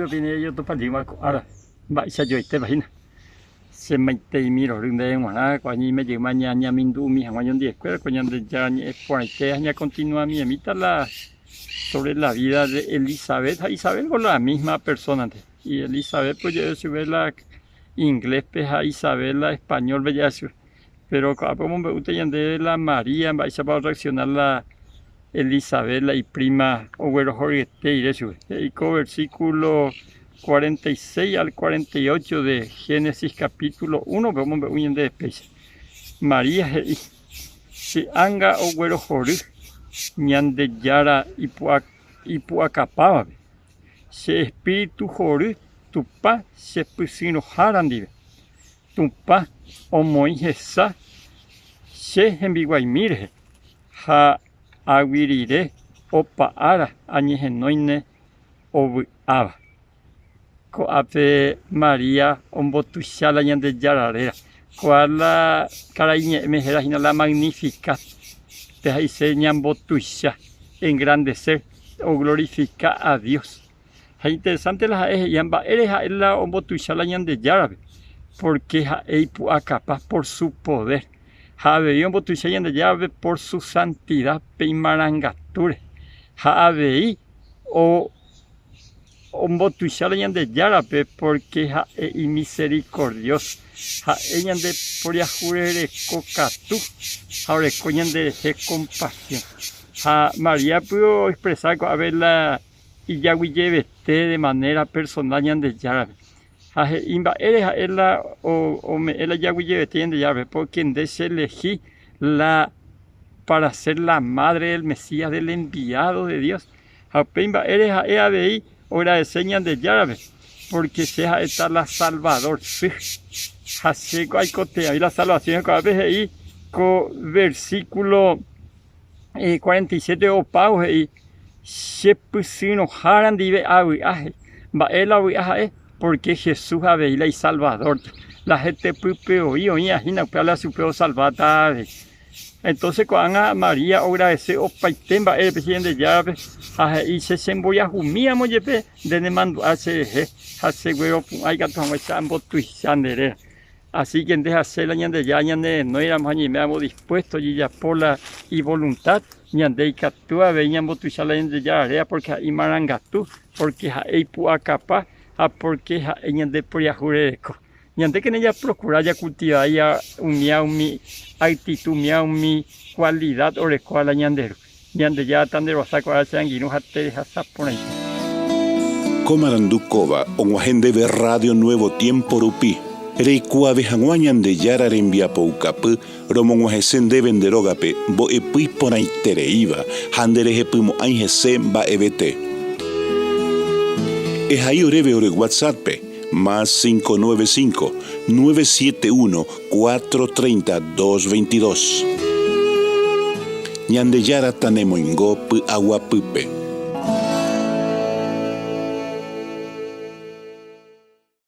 yo vine yo to palima ahora va sa yo te imagina se me te miro rinde ngwana kwa ni me llama ña mindu mi hanga yon 10 escuela coñan de ya ni por que ya continúa mi emita la sobre la vida de Elizabeth. Isabel con la misma persona y Elizabeth pues yo sube la inglés pues a Isabel la español bella pero como me gusta de la María va a reaccionar la Elizabeth la y prima o bueno Jorge y con versículo 46 al 48 de Génesis capítulo 1 vamos a ver de especie María se anga o bueno Jorge ñande yara ipuacapaba se espíritu Jorge tu pa se pusino harandive tu pa o moijesa se enviguaimire ha aguirire o paara añejenoine o aba coape María ombotuchala ñande yararera cual la carañe mejera la magnífica te dice ñambotucha engrandecer o glorificar a Dios. Es interesante la yamba eres la ombotucha la ñande yarabe porque eipu acapa por su poder. Habe ombotucha ñande yarabe por su santidad peimarangature. Habe o ombotuchala ñande yarabe porque y misericordioso. Ella de por ya jure cocatu, ahora coñan de compasión. María pudo expresar a ver la y ya de manera personal ñan de yarabe. Imba eres la o me ella ya de yarabe porque en de se elegí la para ser la madre del Mesías del enviado de Dios. Imba eres a ahora de señas de yarabe porque sea esta la Salvador. Así hay cotea y la salvación cada vez ahí con versículo 47 o pau ahí se pusieron haran dive aviaje va el aviaje porque Jesús había y Salvador la gente pupeo y oía hina para su peo salvada entonces cuando María agradece o paitemba el presidente llave y se semboya jumía moyepe de mando hace güero hay gato ambos tuisandere. Así que deja hacer la ñande ya ñande no éramos ni me hemos dispuesto y ya por la y voluntad ñande y catúa veníamos tu sala ñande ya área porque y marangatu porque hay pua capa porque ñande por ya jureco ñande que ella procura ya cultivar ya mi actitud mi cualidad o recuala ñandero ñande ya tan de rosa cual sanguino hasta hasta por ahí Comarandukova onguajende de Radio Nuevo Tiempo Rupi Reikua vejanguañan de yara rembia poucapu, romonguajesen de venderogape, bo epui ponaitere handereje pumo anjese ba ebete. Es ahí oreve ore WhatsApp, más 595-971-430-222. Ñande yara tanemoingo pu agua pupe.